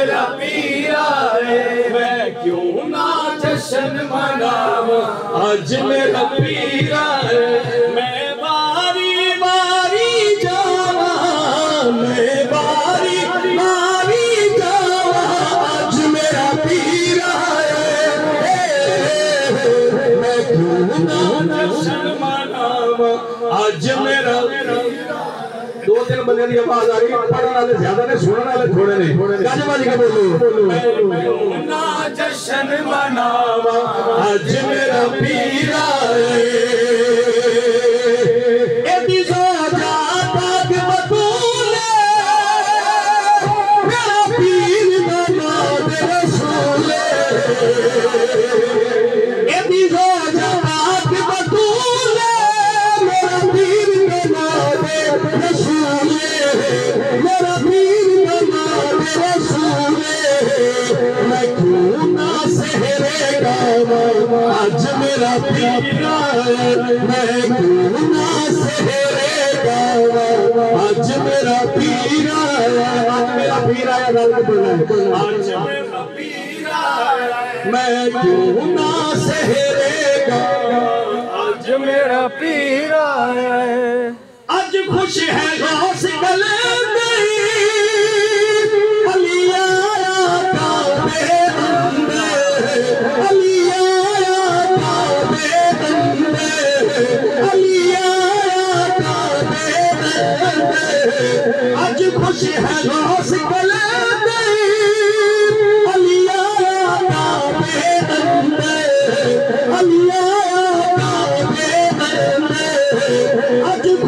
मेरा पीर आए, मैं क्यों ना जश्न मनावा, आज मेरा पीर आए। मैं बारी बारी जावा, मैं बारी बारी जावा, आज मेरा पीर आए, मैं क्यों ना जश्न मनावा, आज मेरा। दो तीन बंदे की आवाज आ रही है, पढ़ने वाले ज्यादा ने, सुनने वाले थोड़े ने। गाजबाजी के बोलो, मैं ना जश्न मनावा, आज मेरा पीर आए। एदी साजा पाक बतूले, मेरा पीर दा नाम रसूले। एदी साजा पाक बतूले, मेरा पीर दा नाम रसूले, मेरा पीर दा नाम रसूले। मैं क्यों ना सहरे गावा, आज मेरा पीर आए, मैं क्यों ना सहरे गावा, आज मेरा पीर आया, आज मेरा पीर आया। आज मेरा पीर आया, मैं क्यों ना सहरे गावा, आज मेरा पीर आया। आज खुश है गौस गले में, अली आया काबे अंदर, अली आया काबे अंदर, अली आया काबे अंदर। आज खुश है गौस गले में,